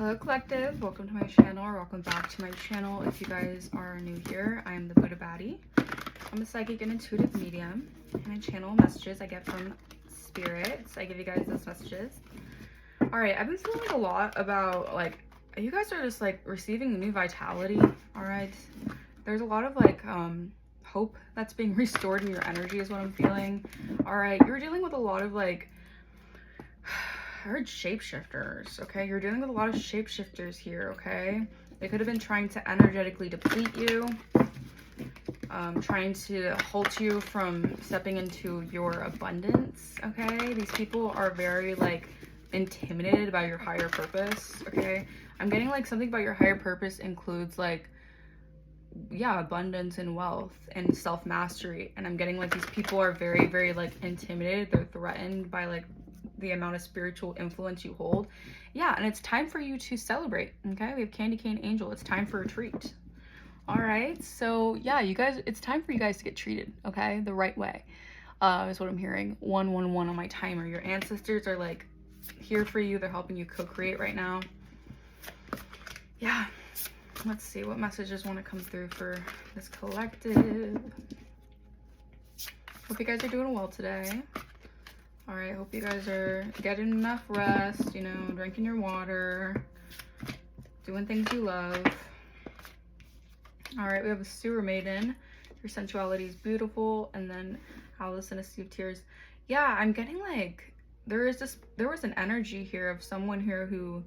Hello collective, welcome to my channel, or welcome back to my channel. If you guys are new here, I am the Buddha Baddie. I'm a psychic and intuitive medium, and I channel messages I get from spirits. I give you guys those messages. Alright, I've been feeling a lot about, like, you guys are just, like, receiving new vitality, alright? There's a lot of, like, hope that's being restored in your energy is what I'm feeling. Alright, you're dealing with a lot of, like, I heard shapeshifters, okay? You're dealing with a lot of shapeshifters here, okay? They could have been trying to energetically deplete you, trying to halt you from stepping into your abundance, okay? These people are very, like, intimidated by your higher purpose, okay? I'm getting, like, something about your higher purpose includes, like, yeah, abundance and wealth and self-mastery. And I'm getting, like, these people are very, very, like, intimidated. They're threatened by, like, the amount of spiritual influence you hold. Yeah, and it's time for you to celebrate, okay? We have Candy Cane Angel. It's time for a treat. All right, so yeah, you guys, it's time for you guys to get treated, okay? The right way is what I'm hearing. 111 on my timer. Your ancestors are, like, here for you. They're helping you co-create right now. Yeah, let's see what messages want to come through for this collective. Hope you guys are doing well today. All right, hope you guys are getting enough rest, you know, drinking your water, doing things you love. All right, we have a Sewer Maiden. Your sensuality is beautiful. And then Alice in a Sea of Tears. Yeah, I'm getting, like, there was an energy here of someone here who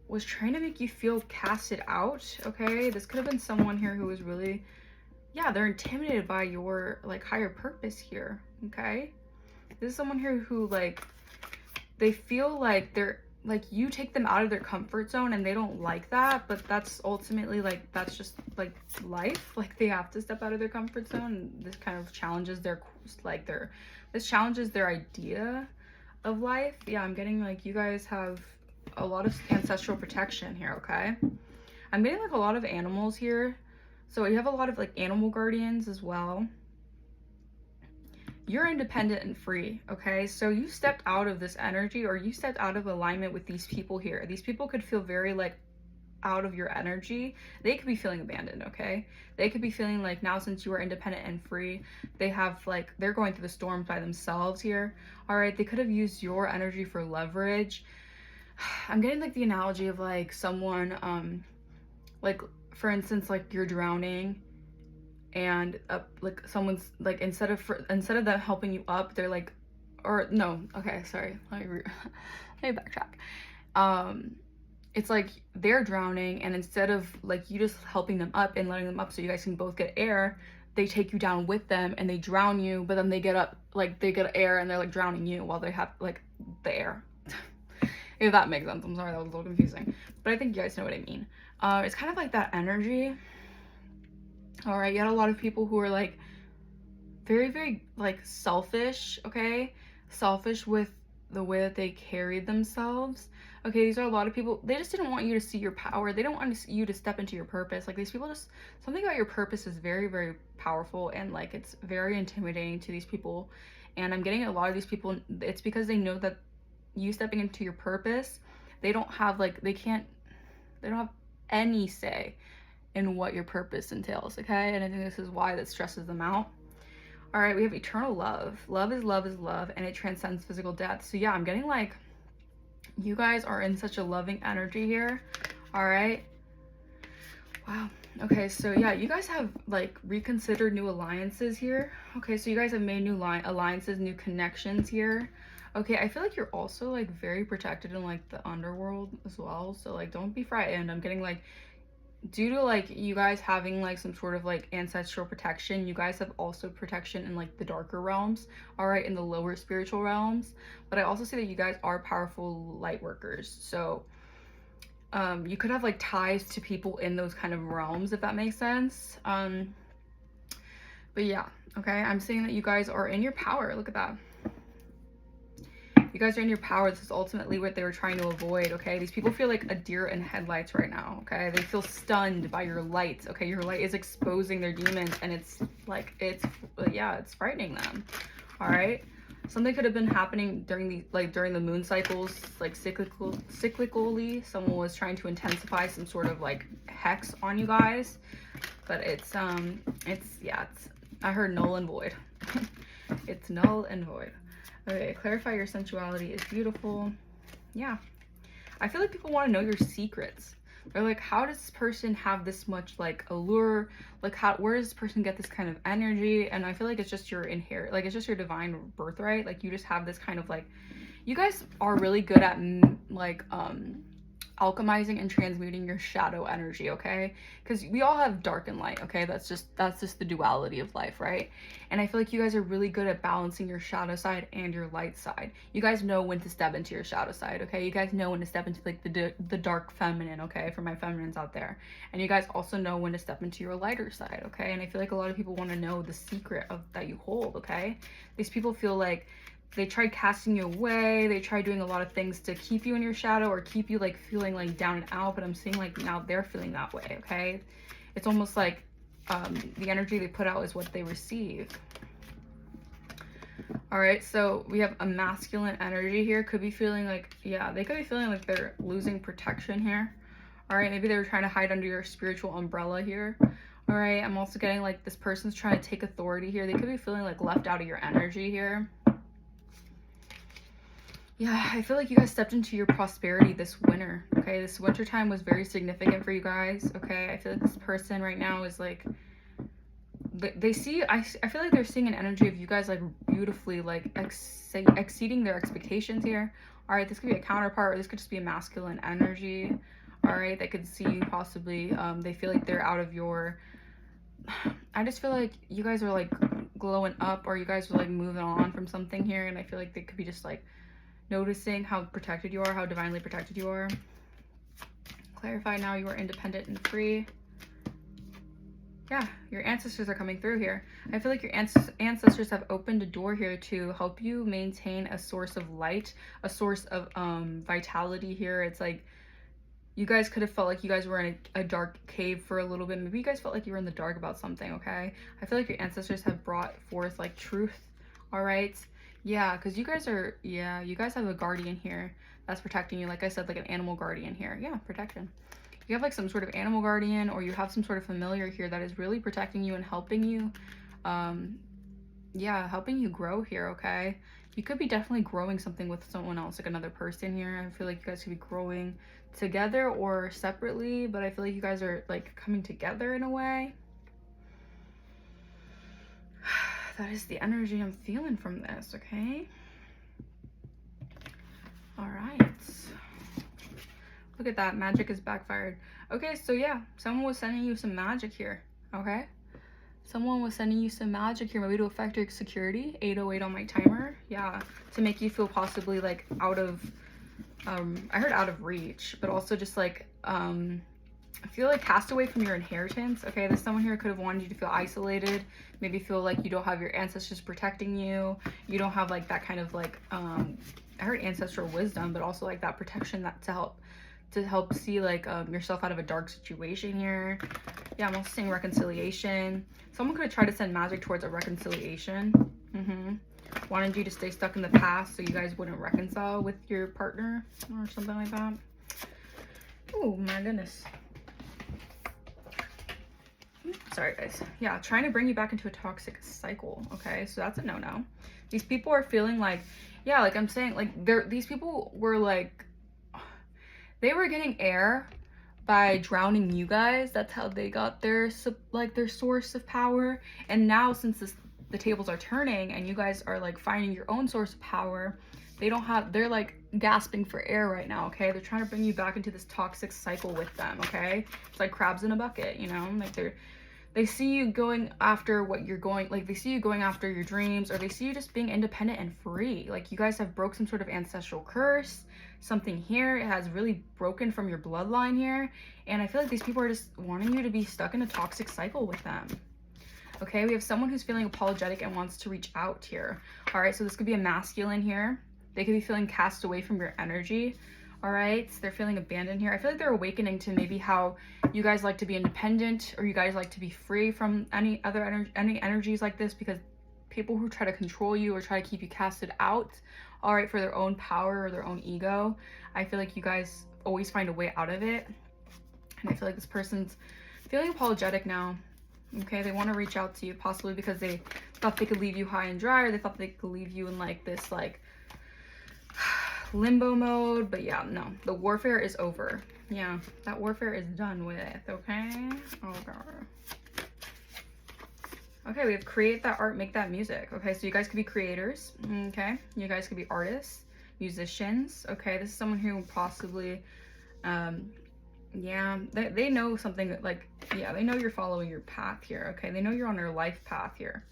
was trying to make you feel casted out, okay? This could have been someone here who was really, yeah, they're intimidated by your, like, higher purpose here, okay? This is someone here who, like, they feel like they're, like, you take them out of their comfort zone and they don't like that, but that's ultimately, like, that's just, like, life. Like, they have to step out of their comfort zone, and this kind of challenges their, like, this challenges their idea of life. Yeah, I'm getting, like, you guys have a lot of ancestral protection here, okay? I'm getting, like, a lot of animals here. So you have a lot of, like, animal guardians as well. You're independent and free, okay? So you stepped out of this energy, or you stepped out of alignment with these people here. These people could feel very, like, out of your energy. They could be feeling abandoned, okay? They could be feeling like now, since you are independent and free, they have, like, they're going through the storms by themselves here. All right, they could have used your energy for leverage. I'm getting, like, the analogy of, like, someone, like, for instance, like, you're drowning, and like, someone's, like, instead of them helping you up, they're like, or no, okay, sorry, let me backtrack. It's like they're drowning, and instead of, like, you just helping them up and letting them up so you guys can both get air, they take you down with them and they drown you, but then they get up, like, they get air and they're, like, drowning you while they have, like, the air. If that makes sense. I'm sorry, that was a little confusing, but I think you guys know what I mean. It's kind of like that energy. All right, you had a lot of people who are, like, very, very, like, selfish, okay? Selfish with the way that they carried themselves. Okay, these are a lot of people, they just didn't want you to see your power. They don't want you to step into your purpose. Like, these people just, something about your purpose is very, very powerful, and, like, it's very intimidating to these people. And I'm getting a lot of these people, it's because they know that you stepping into your purpose, they don't have, like, they don't have any say in what your purpose entails, okay? And I think this is why that stresses them out. All right, we have eternal love. Love is love is love, and it transcends physical death. So yeah, I'm getting, like, you guys are in such a loving energy here. All right. Wow. Okay, so yeah, you guys have, like, reconsidered new alliances here. Okay, so you guys have made new alliances, new connections here. Okay, I feel like you're also, like, very protected in, like, the underworld as well. So, like, don't be frightened. I'm getting, like, due to, like, you guys having, like, some sort of, like, ancestral protection, you guys have also protection in, like, the darker realms, all right, in the lower spiritual realms. But I also see that you guys are powerful light workers. So you could have, like, ties to people in those kind of realms, if that makes sense. But yeah, okay, I'm saying that you guys are in your power. Look at that. You guys are in your power. This is ultimately what they were trying to avoid, okay? These people feel like a deer in headlights right now, okay? They feel stunned by your light, okay? Your light is exposing their demons, and it's, like, yeah, it's frightening them, all right? Something could have been happening during the moon cycles, like cyclically. Someone was trying to intensify some sort of like hex on you guys, but it's I heard null and void. It's null and void. Okay, clarify your sensuality is beautiful. Yeah, I feel like people want to know your secrets. They're like, how does this person have this much like allure? Like, where does this person get this kind of energy? And I feel like it's just your inherent, like, it's just your divine birthright. Like, you just have this kind of like, you guys are really good at like alchemizing and transmuting your shadow energy, okay? Because we all have dark and light, okay? That's just the duality of life, right? And I feel like you guys are really good at balancing your shadow side and your light side. You guys know when to step into your shadow side, okay? You guys know when to step into like the dark feminine, okay? For my feminines out there. And you guys also know when to step into your lighter side, okay? And I feel like a lot of people want to know the secret of that you hold, okay? These people feel like they tried casting you away, they tried doing a lot of things to keep you in your shadow or keep you like feeling like down and out, but I'm seeing like now they're feeling that way, okay? It's almost like the energy they put out is what they receive. All right, so we have a masculine energy here. Could be feeling like, yeah, they could be feeling like they're losing protection here. All right, maybe they were trying to hide under your spiritual umbrella here. All right, I'm also getting like this person's trying to take authority here. They could be feeling like left out of your energy here. Yeah, I feel like you guys stepped into your prosperity this winter, okay? This winter time was very significant for you guys, okay? I feel like this person right now is like, they see, I feel like they're seeing an energy of you guys like beautifully, like exceeding their expectations here. All right, this could be a counterpart, or this could just be a masculine energy. All right, they could see possibly, they feel like they're out of your, I just feel like you guys are like glowing up, or you guys are like moving on from something here, and I feel like they could be just like noticing how protected you are, how divinely protected you are. Clarify now you are independent and free. Yeah, your ancestors are coming through here. I feel like your ancestors have opened a door here to help you maintain a source of light, a source of vitality here. It's like you guys could have felt like you guys were in a dark cave for a little bit. Maybe you guys felt like you were in the dark about something, okay? I feel like your ancestors have brought forth like truth, all right? Yeah, because you guys are, yeah, you guys have a guardian here that's protecting you. Like I said, like an animal guardian here. Yeah, protection. You have like some sort of animal guardian, or you have some sort of familiar here that is really protecting you and helping you. Yeah, helping you grow here, okay? You could be definitely growing something with someone else, like another person here. I feel like you guys could be growing together or separately, but I feel like you guys are like coming together in a way. That is the energy I'm feeling from this, okay? All right. Look at that, magic is backfired. Okay, so yeah, someone was sending you some magic here, okay? Someone was sending you some magic here, maybe to affect your security. 808 on my timer, yeah, to make you feel possibly like out of, I heard out of reach, but also just like, I feel like cast away from your inheritance, okay? There's someone here could have wanted you to feel isolated, maybe feel like you don't have your ancestors protecting you, you don't have like that kind of like, I heard ancestral wisdom, but also like that protection that to help see like yourself out of a dark situation here. Yeah, I'm also seeing reconciliation. Someone could have tried to send magic towards a reconciliation. Wanted you to stay stuck in the past so you guys wouldn't reconcile with your partner or something like that. Oh my goodness. Sorry guys. Yeah, trying to bring you back into a toxic cycle, okay? So that's a no-no. These people are feeling like, yeah, like I'm saying, like these people were like, they were getting air by drowning you guys. That's how they got their source of power. And now since the tables are turning and you guys are like finding your own source of power, they're like gasping for air right now, okay? They're trying to bring you back into this toxic cycle with them, okay? It's like crabs in a bucket, you know? Like they see you going after what you're going, like they see you going after your dreams, or they see you just being independent and free. Like you guys have broke some sort of ancestral curse, something here. It has really broken from your bloodline here. And I feel like these people are just wanting you to be stuck in a toxic cycle with them. Okay, we have someone who's feeling apologetic and wants to reach out here. All right, so this could be a masculine here. They could be feeling cast away from your energy. All right, so they're feeling abandoned here. I feel like they're awakening to maybe how you guys like to be independent, or you guys like to be free from any other energies like this, because people who try to control you or try to keep you casted out, all right, for their own power or their own ego. I feel like you guys always find a way out of it. And I feel like this person's feeling apologetic now. Okay, they want to reach out to you, possibly because they thought they could leave you high and dry, or they thought they could leave you in like this like limbo mode. But yeah, no, the warfare is over. Yeah, that warfare is done with. Okay. Oh god. Okay, we have create that art, make that music. Okay, so you guys could be creators. Okay, you guys could be artists, musicians. Okay, this is someone who possibly yeah, they know something that, like, yeah, they know you're following your path here. Okay, they know you're on your life path here.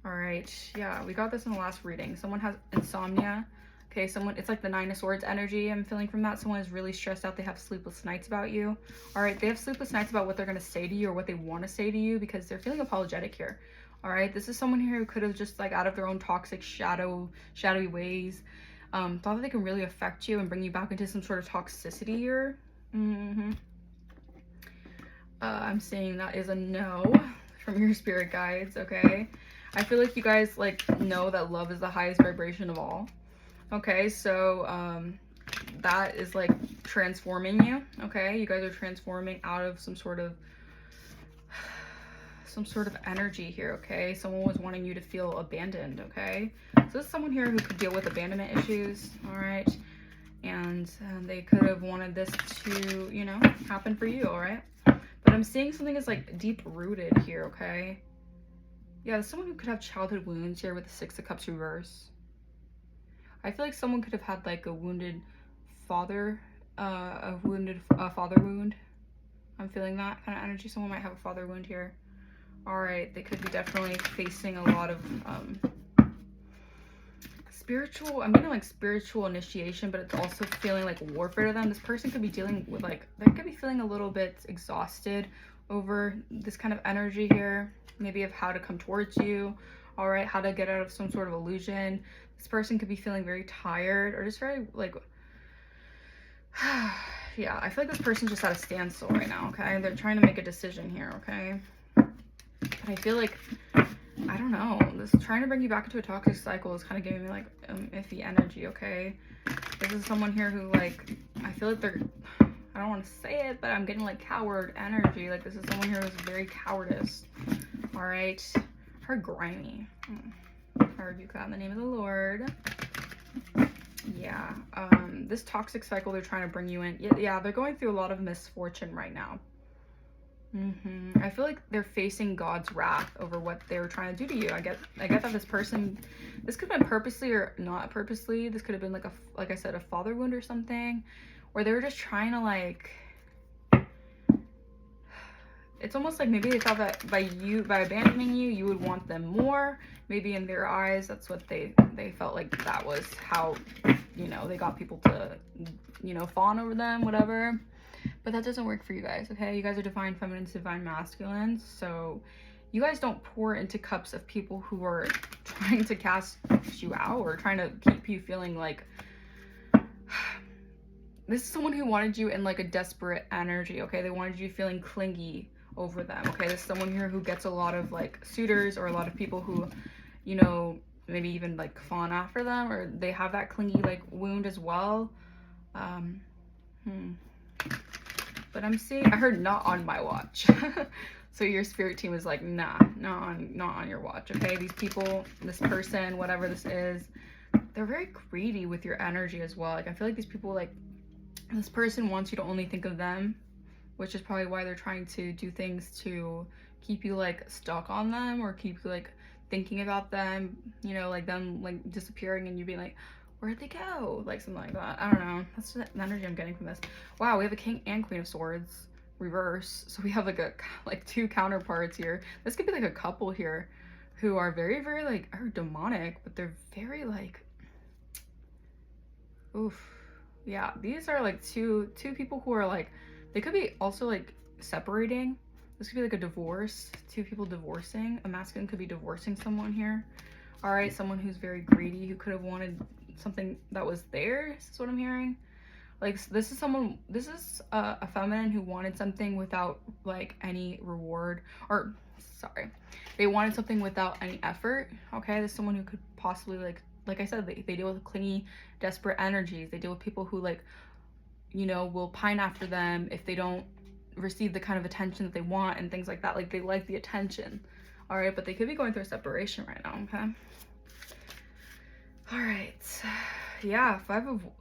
All right, yeah, we got this in the last reading. Someone has insomnia. Okay, someone, it's like the Nine of Swords energy I'm feeling from that. Someone is really stressed out. They have sleepless nights about you. All right, they have sleepless nights about what they're going to say to you or what they want to say to you because they're feeling apologetic here. All right, this is someone here who could have just, like, out of their own toxic shadowy ways, thought that they can really affect you and bring you back into some sort of toxicity here. I'm saying that is a no from your spirit guides. Okay, I feel like you guys like know that love is the highest vibration of all. Okay, so that is like transforming you. Okay, you guys are transforming out of some sort of energy here. Okay, someone was wanting you to feel abandoned. Okay, so this is someone here who could deal with abandonment issues. All right, and they could have wanted this to, you know, happen for you. All right, but I'm seeing something is like deep rooted here. Okay, yeah, there's someone who could have childhood wounds here with the Six of Cups reverse. I feel like someone could have had like a wounded father, father wound. I'm feeling that kind of energy. Someone might have a father wound here. All right, they could be definitely facing a lot of spiritual, I'm getting like spiritual initiation, but it's also feeling like warfare to them. This person could be dealing with like, they could be feeling a little bit exhausted over this kind of energy here, maybe of how to come towards you. All right, how to get out of some sort of illusion. This person could be feeling very tired or just very like, yeah, I feel like this person's just at a standstill right now. Okay, they're trying to make a decision here. Okay, but I feel like, I don't know, this trying to bring you back into a toxic cycle is kind of giving me like iffy energy. Okay, this is someone here who, like, I feel like they're, I don't want to say it, but I'm getting like coward energy. Like this is someone here who's very cowardice. All right, her grimy. I rebuke that in the name of the Lord. Yeah, this toxic cycle they're trying to bring you in. Yeah, they're going through a lot of misfortune right now. I feel like they're facing God's wrath over what they were trying to do to you. I get that this person, this could have been purposely or not purposely. This could have been like like I said, a father wound or something, or they were just trying to like, it's almost like maybe they thought that by abandoning you, you would want them more. Maybe in their eyes, that's what they felt like that was how, you know, they got people to, you know, fawn over them, whatever. But that doesn't work for you guys, okay? You guys are divine feminines, divine masculines. So you guys don't pour into cups of people who are trying to cast you out or trying to keep you feeling like, this is someone who wanted you in like a desperate energy, okay? They wanted you feeling clingy over them, okay? There's someone here who gets a lot of like suitors or a lot of people who, you know, maybe even like fawn after them, or they have that clingy like wound as well. But I'm seeing, I heard not on my watch. So your spirit team is like, nah, not on your watch, okay? These people, this person, whatever this is, they're very greedy with your energy as well. Like I feel like these people, like, this person wants you to only think of them, which is probably why they're trying to do things to keep you like stuck on them or keep you like thinking about them, you know, like them like disappearing and you being like, where'd they go? Like something like that. I don't know. That's the energy I'm getting from this. Wow, we have a King and Queen of Swords reverse. So we have like two counterparts here. This could be like a couple here who are very, very like, are demonic, but they're very like, oof. Yeah, these are like two people who are like, they could be also like separating. This could be like a divorce, two people divorcing. A masculine could be divorcing someone here. All right, someone who's very greedy, who could have wanted something that was theirs, is what I'm hearing. Like this is a feminine who wanted something without like any reward, or sorry, they wanted something without any effort. Okay, there's someone who could possibly like I said, they deal with clingy, desperate energies. They deal with people who like, you know, will pine after them if they don't receive the kind of attention that they want and things like that. Like they like the attention. All right, but they could be going through a separation right now. Okay. All right. Yeah,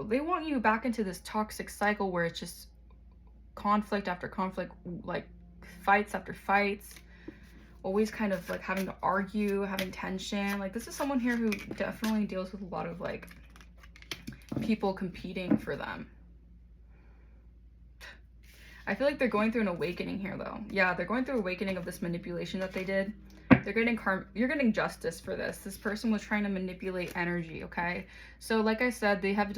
they want you back into this toxic cycle where it's just conflict after conflict, like fights after fights, always kind of like having to argue, having tension. Like this is someone here who definitely deals with a lot of like people competing for them. I feel like they're going through an awakening here though. Yeah, they're going through awakening of this manipulation that they did. They're getting you're getting justice for this. This person was trying to manipulate energy, okay? So like I said, they have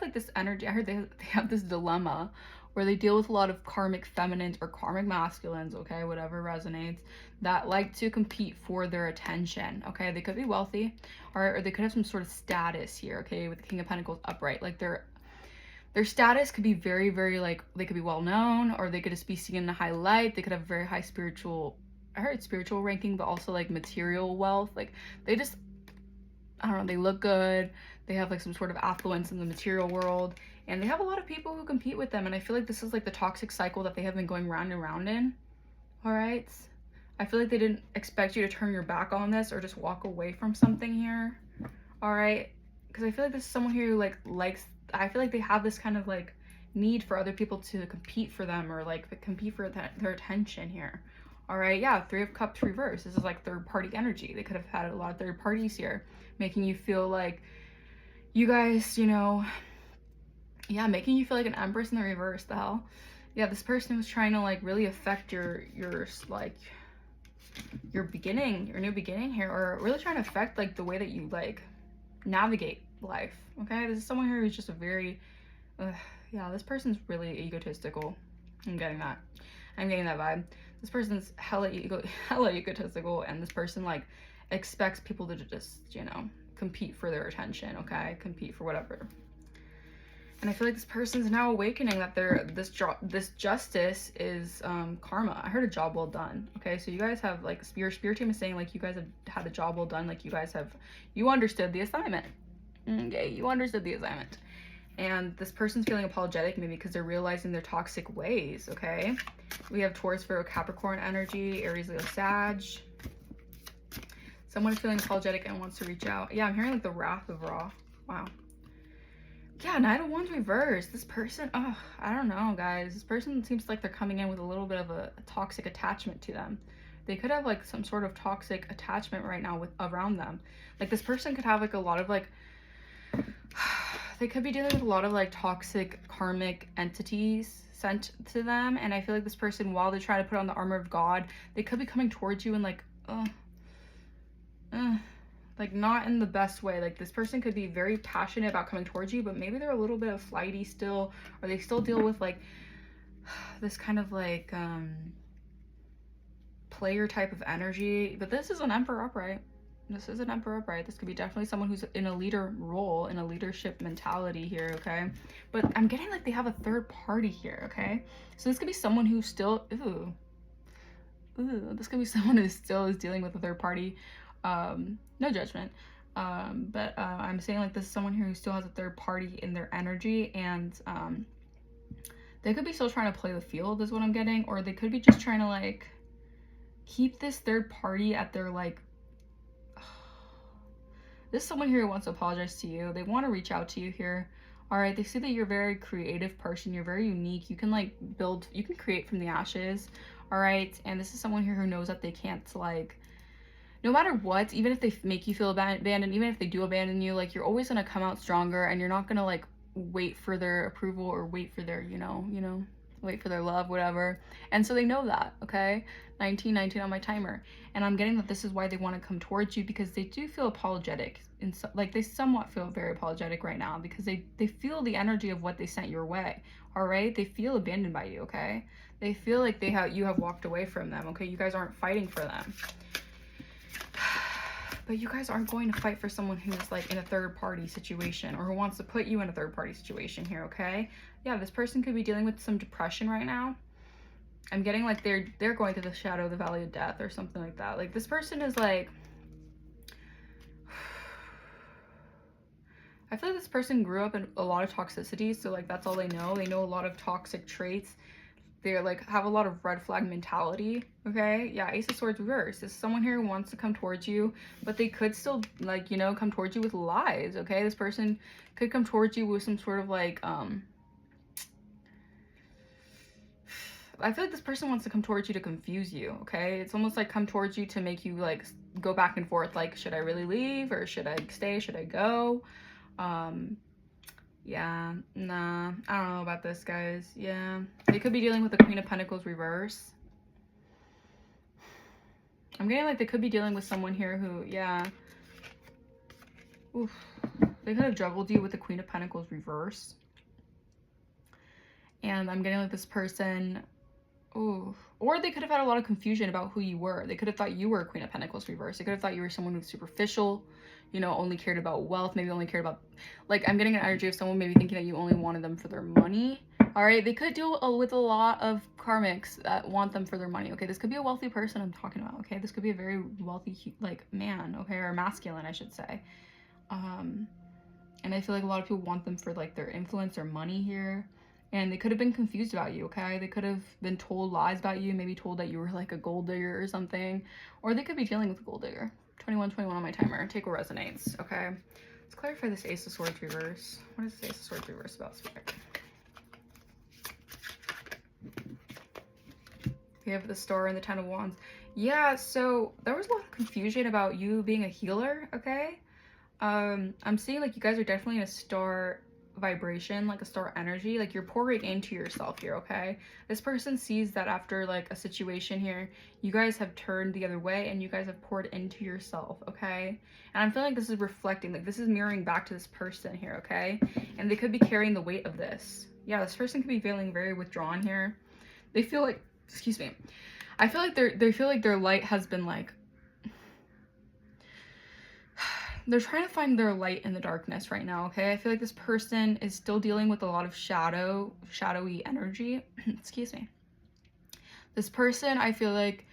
like this energy. I heard they have this dilemma where they deal with a lot of karmic feminines or karmic masculines, okay, whatever resonates, that like to compete for their attention, okay? They could be wealthy, all right, or they could have some sort of status here, okay, with the King of Pentacles upright. Like their status could be very, very like, they could be well known, or they could just be seen in a high light. They could have very high spiritual, I heard spiritual ranking, but also like material wealth. Like they just, I don't know, they look good. They have like some sort of affluence in the material world, and they have a lot of people who compete with them. And I feel like this is like the toxic cycle that they have been going round and round in. All right. I feel like they didn't expect you to turn your back on this or just walk away from something here. All right. Because I feel like this is someone here who like likes, I feel like they have this kind of like need for other people to compete for them, or like compete for their attention here. All right, yeah, Three of Cups reverse. This is like third party energy. They could have had a lot of third parties here, making you feel like you guys, you know, yeah, making you feel like an Empress in the reverse. The hell, yeah, this person was trying to like really affect your like your beginning, your new beginning here, or really trying to affect like the way that you like navigate life. Okay, this is someone here who's just a very yeah, this person's really egotistical. I'm getting that vibe. This person's hella egotistical, and this person like expects people to just, you know, compete for their attention, okay, compete for whatever. And I feel like this person's now awakening that this justice is karma. I heard a job well done. Okay, so you guys have like spirit team is saying like you guys have had a job well done, like you understood the assignment. Okay, you understood the assignment. And this person's feeling apologetic, maybe because they're realizing their toxic ways, okay? We have Taurus, Virgo, Capricorn energy, Aries, Leo, Sag. Someone is feeling apologetic and wants to reach out. Yeah, I'm hearing like the Wrath of Ra. Wow. Yeah, Knight of Wands reversed. This person, oh, I don't know, guys. This person seems like they're coming in with a little bit of a toxic attachment to them. They could have like some sort of toxic attachment right now around them. Like this person could have like a lot of like, they could be dealing with a lot of like toxic karmic entities sent to them. And I feel like this person, while they're trying to put on the armor of God, they could be coming towards you and like not in the best way. Like this person could be very passionate about coming towards you, but maybe they're a little bit of flighty still, or they still deal with like this kind of like player type of energy. But this is an Emperor upright. This is an Emperor upright. This could be definitely someone who's in a leader role, in a leadership mentality here, okay? But I'm getting like they have a third party here, okay? So this could be someone who still, this could be someone who still is dealing with a third party. No judgment. But I'm saying like this is someone here who still has a third party in their energy, and they could be still trying to play the field is what I'm getting, or they could be just trying to like keep this third party at their like, this is someone here who wants to apologize to you. They want to reach out to you here. All right, they see that you're a very creative person. You're very unique. You can like you can create from the ashes. All right, and this is someone here who knows that they can't like, no matter what, even if they make you feel abandoned, even if they do abandon you, like you're always going to come out stronger, and you're not going to like wait for their approval or wait for their, wait for their love, whatever. And so they know that, okay? 19 on my timer. And I'm getting that this is why they want to come towards you, because they do feel apologetic. And so, like they somewhat feel very apologetic right now, because they feel the energy of what they sent your way, all right? They feel abandoned by you, okay? They feel like you have walked away from them, okay? You guys aren't fighting for them. But you guys aren't going to fight for someone who's like in a third party situation, or who wants to put you in a third party situation here, okay? Yeah, this person could be dealing with some depression right now. I'm getting like they're going through the shadow of the valley of death or something like that. Like this person is like, I feel like this person grew up in a lot of toxicity, so like that's all they know. They know a lot of toxic traits. They're like have a lot of red flag mentality. Okay, yeah, Ace of Swords reverse. This is someone here who wants to come towards you, but they could still, like, you know, come towards you with lies. Okay, this person could come towards you with some sort of like I feel like this person wants to come towards you to confuse you. Okay, it's almost like come towards you to make you like go back and forth, like, should I really leave or should I stay, should I go? Yeah, nah, I don't know about this, guys. Yeah, they could be dealing with the Queen of Pentacles reverse. I'm getting like they could be dealing with someone here who, yeah, oof, they could have juggled you with the Queen of Pentacles reverse. And I'm getting like this person, ooh, or they could have had a lot of confusion about who you were. They could have thought you were a Queen of Pentacles reverse. They could have thought you were someone who's superficial, you know, only cared about wealth, maybe only cared about, like, I'm getting an energy of someone maybe thinking that you only wanted them for their money. All right, they could deal with a lot of karmics that want them for their money. Okay, this could be a wealthy person I'm talking about. Okay, this could be a very wealthy, like, man, okay, or masculine, I should say. And I feel like a lot of people want them for like their influence or money here. And they could have been confused about you, okay? They could have been told lies about you, maybe told that you were like a gold digger or something. Or they could be dealing with a gold digger. 2121 on my timer. Take what resonates, okay? Let's clarify this Ace of Swords reverse. What is this Ace of Swords reverse about, Spirit? We have the Star and the Ten of Wands. Yeah, so there was a lot of confusion about you being a healer, okay? I'm seeing like you guys are definitely in a star vibration, like a star energy, like you're pouring into yourself here, okay? This person sees that after like a situation here, you guys have turned the other way and you guys have poured into yourself, okay? And I'm feeling like this is reflecting, like this is mirroring back to this person here, okay? And they could be carrying the weight of this. Yeah, this person could be feeling very withdrawn here. They feel like, excuse me, I feel like they feel like their light has been like, they're trying to find their light in the darkness right now, okay? I feel like this person is still dealing with a lot of shadowy energy. Excuse me. This person, I feel like,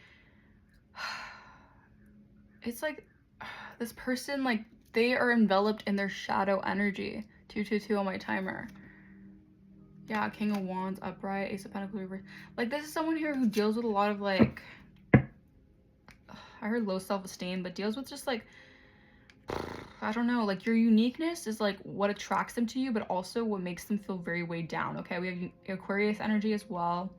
it's like, this person, like, they are enveloped in their shadow energy. 222 on my timer. Yeah, King of Wands, upright, Ace of Pentacles, reverse. Like, this is someone here who deals with a lot of, like, I heard low self-esteem, but deals with just, like, I don't know, like your uniqueness is like what attracts them to you, but also what makes them feel very weighed down, okay? We have Aquarius energy as well.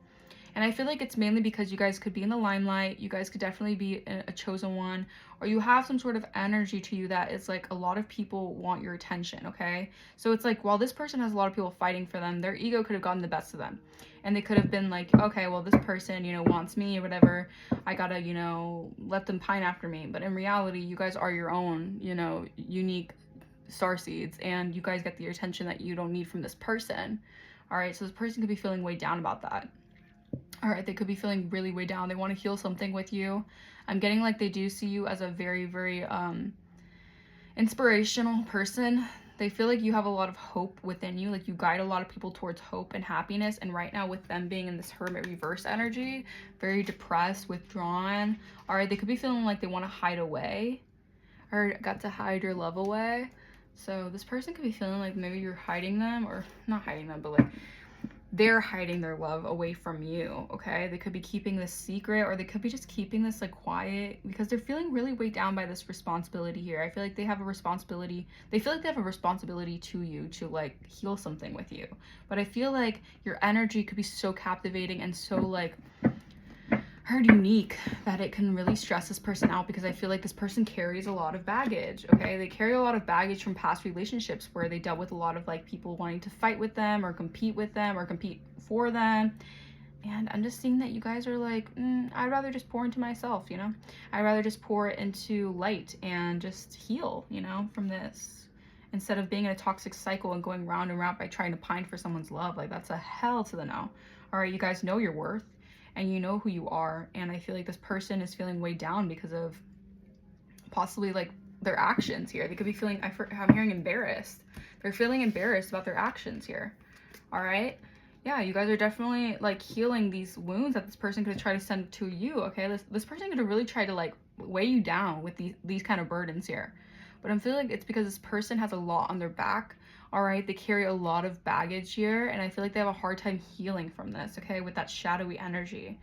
And I feel like it's mainly because you guys could be in the limelight, you guys could definitely be a chosen one, or you have some sort of energy to you that is like a lot of people want your attention, okay? So it's like while this person has a lot of people fighting for them, their ego could have gotten the best of them. And they could have been like, okay, well, this person, you know, wants me or whatever. I gotta, you know, let them pine after me. But in reality, you guys are your own, you know, unique starseeds. And you guys get the attention that you don't need from this person. All right, so this person could be feeling weighed down about that. All right, they could be feeling really weighed down. They want to heal something with you. I'm getting like they do see you as a very, very inspirational person. They feel like you have a lot of hope within you, like you guide a lot of people towards hope and happiness. And right now with them being in this Hermit reverse energy, very depressed, withdrawn, all right, they could be feeling like they want to hide away or got to hide your love away. So this person could be feeling like maybe you're hiding them, or not hiding them, but like they're hiding their love away from you, okay? They could be keeping this secret, or they could be just keeping this like quiet because they're feeling really weighed down by this responsibility here. I feel like they have a responsibility. They feel like they have a responsibility to you to like heal something with you. But I feel like your energy could be so captivating and so like unique that it can really stress this person out, because I feel like this person carries a lot of baggage, okay? They carry a lot of baggage from past relationships where they dealt with a lot of like people wanting to fight with them or compete with them or compete for them. And I'm just seeing that you guys are like, I'd rather just pour into myself, you know? I'd rather just pour into light and just heal, you know, from this, instead of being in a toxic cycle and going round and round by trying to pine for someone's love. Like, that's a hell to the no. All right, you guys know your worth and you know who you are. And I feel like this person is feeling weighed down because of possibly like their actions here. They could be feeling, I'm hearing embarrassed. They're feeling embarrassed about their actions here. All right. Yeah, you guys are definitely like healing these wounds that this person could try to send to you. Okay, this person could have really tried to like weigh you down with these kind of burdens here, but I'm feeling like it's because this person has a lot on their back. All right, they carry a lot of baggage here, and I feel like they have a hard time healing from this. Okay, with that shadowy energy,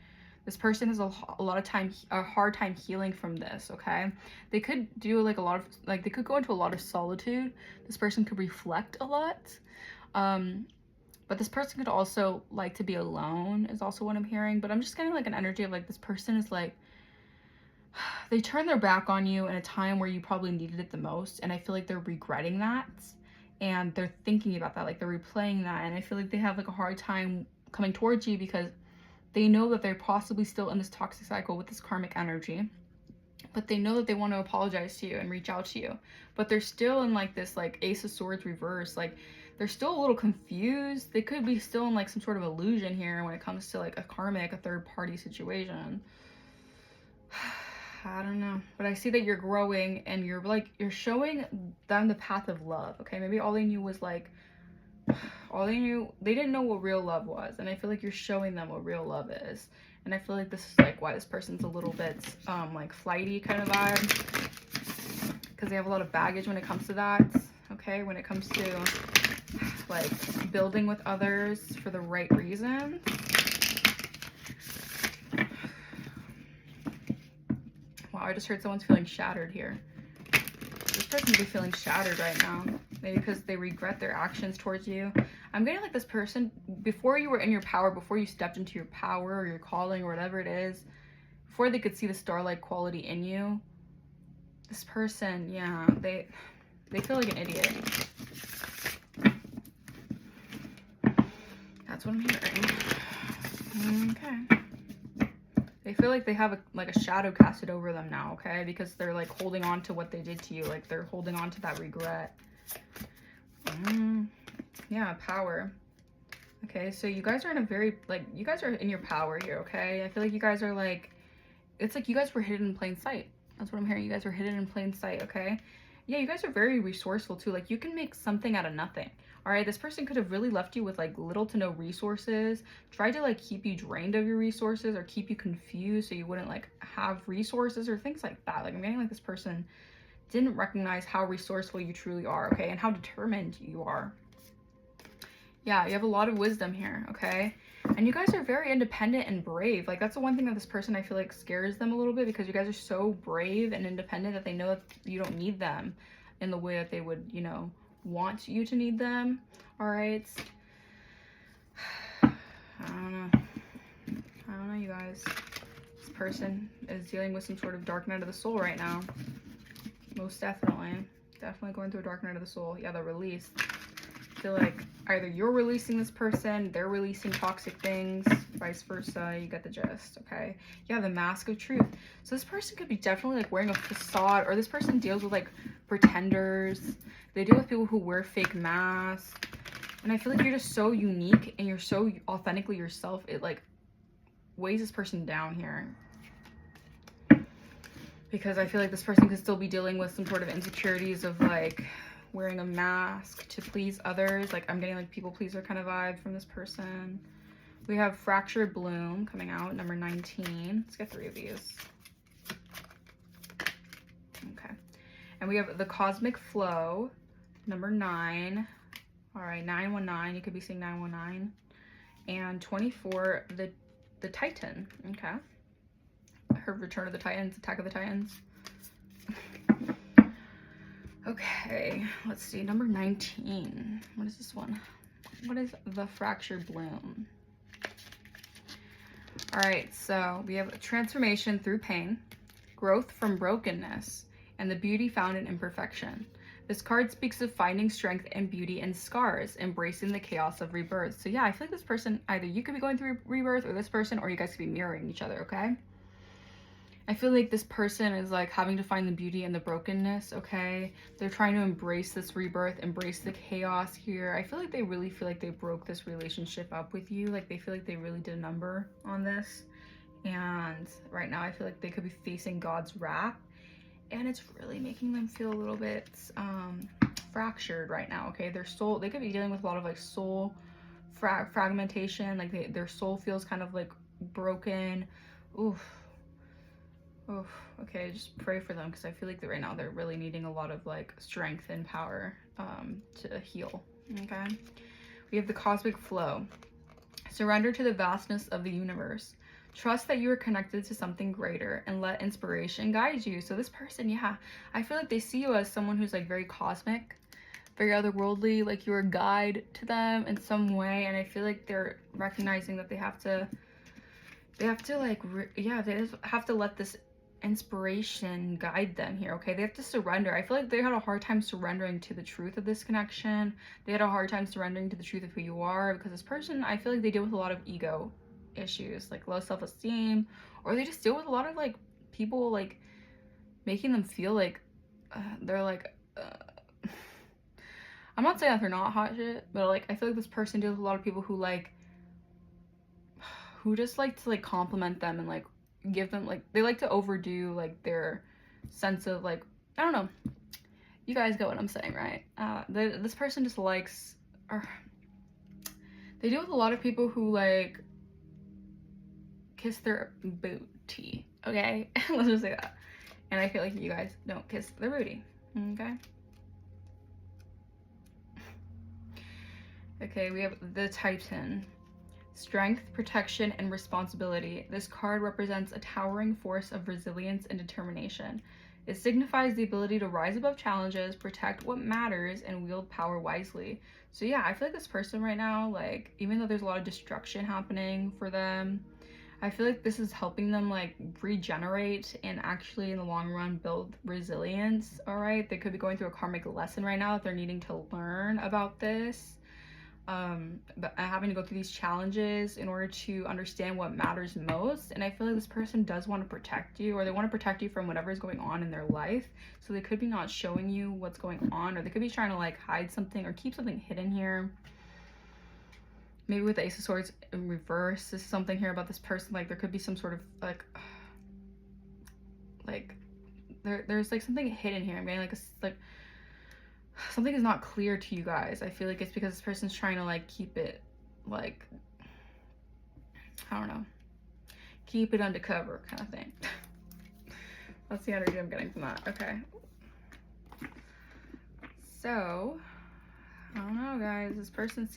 this person has a lot of time, a hard time healing from this. Okay, they could do like a lot of like they could go into a lot of solitude. This person could reflect a lot. Um, but this person could also like to be alone is also what I'm hearing. But I'm just getting like an energy of like this person is like, they turn their back on you in a time where you probably needed it the most. And I feel like they're regretting that. And they're thinking about that. Like they're replaying that. And I feel like they have like a hard time coming towards you because they know that they're possibly still in this toxic cycle with this karmic energy. But they know that they want to apologize to you and reach out to you. But they're still in like this like Ace of Swords reverse. Like they're still a little confused. They could be still in like some sort of illusion here when it comes to like a karmic, a third party situation. I don't know, but I see that you're growing and you're showing them the path of love. Okay, maybe all they knew was like they didn't know what real love was, and I feel like you're showing them what real love is. And I feel like this is like why this person's a little bit like flighty kind of vibe, because they have a lot of baggage when it comes to that. Okay, when it comes to like building with others for the right reasons. Wow, I just heard someone's feeling shattered here. This person could be feeling shattered right now. Maybe because they regret their actions towards you. I'm getting like this person, before you were in your power, before you stepped into your power or your calling or whatever it is, before they could see the starlight quality in you, this person, yeah, they feel like an idiot. That's what I'm hearing. Okay. They feel like they have a shadow casted over them now, okay? Because they're like holding on to what they did to you. Like they're holding on to that regret. Yeah, power. Okay, so you guys are in a very, like, you guys are in your power here, okay? I feel like you guys are like, it's like you guys were hidden in plain sight. That's what I'm hearing. You guys were hidden in plain sight, okay? Yeah, you guys are very resourceful too. Like you can make something out of nothing. All right, this person could have really left you with like little to no resources, tried to like keep you drained of your resources or keep you confused so you wouldn't like have resources or things like that. Like I'm getting like this person didn't recognize how resourceful you truly are, okay? And how determined you are. Yeah, you have a lot of wisdom here, okay? And you guys are very independent and brave. Like that's the one thing that this person I feel like scares them a little bit, because you guys are so brave and independent that they know that you don't need them in the way that they would, you know, want you to need them. All right. I don't know, you guys. This person is dealing with some sort of dark night of the soul right now. Most definitely. Definitely going through a dark night of the soul. Yeah, the release. I feel like either you're releasing this person, they're releasing toxic things, vice versa. You get the gist, okay? Yeah, the mask of truth. So this person could be definitely like wearing a facade, or this person deals with like pretenders. They deal with people who wear fake masks. And I feel like you're just so unique and you're so authentically yourself. It like weighs this person down here. Because I feel like this person could still be dealing with some sort of insecurities of like wearing a mask to please others. Like I'm getting like people pleaser kind of vibe from this person. We have Fractured Bloom coming out, number 19. Let's get 3 of these. Okay. And we have the Cosmic Flow, number 9. All right, 919. You could be seeing 919. And 24, the Titan. Okay. Her Return of the Titans, Attack of the Titans. Okay, let's see, number 19. What is this one? What is the Fractured Bloom? All right, so we have a transformation through pain, growth from brokenness, and the beauty found in imperfection. This card speaks of finding strength and beauty in scars, embracing the chaos of rebirth. So yeah, I feel like this person, either you could be going through rebirth or this person, or you guys could be mirroring each other, okay? I feel like this person is like having to find the beauty in the brokenness, okay? They're trying to embrace this rebirth, embrace the chaos here. I feel like they really feel like they broke this relationship up with you. Like they feel like they really did a number on this. And right now I feel like they could be facing God's wrath. And it's really making them feel a little bit fractured right now, okay? Their soul, they could be dealing with a lot of like soul fragmentation, like their soul feels kind of like broken. Oof. Oof. Okay, just pray for them, because I feel like right now they're really needing a lot of like strength and power to heal. Okay, we have the cosmic flow. Surrender to the vastness of the universe. Trust that you are connected to something greater, and let inspiration guide you. So this person, yeah, I feel like they see you as someone who's like very cosmic, very otherworldly, like you're a guide to them in some way. And I feel like they're recognizing that they have to like, yeah, they just have to let this inspiration guide them here. Okay, they have to surrender. I feel like they had a hard time surrendering to the truth of this connection. They had a hard time surrendering to the truth of who you are, because this person, I feel like they deal with a lot of ego issues, like low self-esteem, or they just deal with a lot of like people like making them feel like they're like I'm not saying that they're not hot shit, but like I feel like this person deals with a lot of people who just like to like compliment them and like give them, like they like to overdo like their sense of like, I don't know, you guys get what I'm saying, right? This person just likes, or they deal with a lot of people who like kiss their booty, okay? Let's just say that. And I feel like you guys don't kiss their booty, okay? Okay, we have the Titan. Strength, protection, and responsibility. This card represents a towering force of resilience and determination. It signifies the ability to rise above challenges, protect what matters, and wield power wisely. So yeah, I feel like this person right now, like, even though there's a lot of destruction happening for them, I feel like this is helping them like regenerate and actually in the long run build resilience. All right, they could be going through a karmic lesson right now that they're needing to learn about this. But having to go through these challenges in order to understand what matters most. And I feel like this person does want to protect you, or they want to protect you from whatever is going on in their life. So they could be not showing you what's going on, or they could be trying to like hide something or keep something hidden here. Maybe with the Ace of Swords in reverse, this is something here about this person. Like there could be some sort of like there's like something hidden here. I'm getting like something is not clear to you guys. I feel like it's because this person's trying to like keep it like, I don't know, keep it undercover kind of thing. That's the energy I'm getting from that. Okay, so I don't know, guys, this person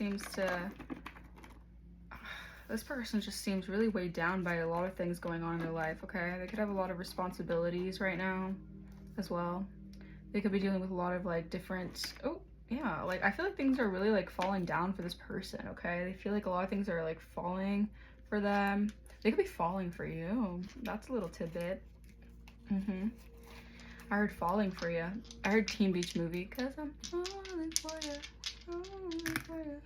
just seems really weighed down by a lot of things going on in their life. Okay, they could have a lot of responsibilities right now as well. They could be dealing with a lot of like different, oh yeah, like I feel like things are really like falling down for this person. Okay, they feel like a lot of things are like falling for them. They could be falling for you. That's a little tidbit. I heard falling for you. I heard Teen Beach Movie, 'cause I'm falling for you, falling for you.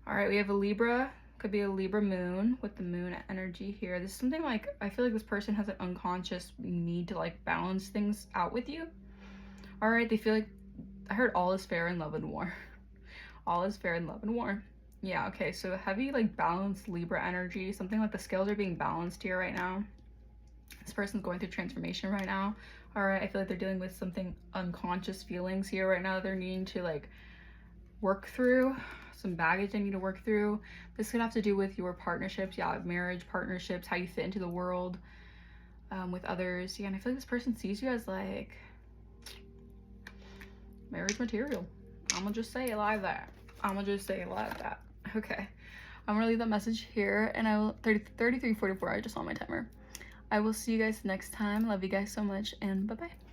All right, we have a Libra. Could be a Libra moon with the moon energy here. This is something like, I feel like this person has an unconscious need to like balance things out with you. All right, they feel like, I heard all is fair in love and war. All is fair in love and war. Yeah, okay, so heavy like balanced Libra energy. Something like the scales are being balanced here right now. This person's going through transformation right now. All right, I feel like they're dealing with something unconscious feelings here right now. They're needing to like work through some baggage they need to work through. This could have to do with your partnerships, yeah, marriage, partnerships, how you fit into the world with others. Yeah, and I feel like this person sees you as like marriage material. I'm gonna just say it like that. Okay, I'm gonna leave that message here, and I will 33:44. I just saw my timer. I will see you guys next time. Love you guys so much, and bye bye.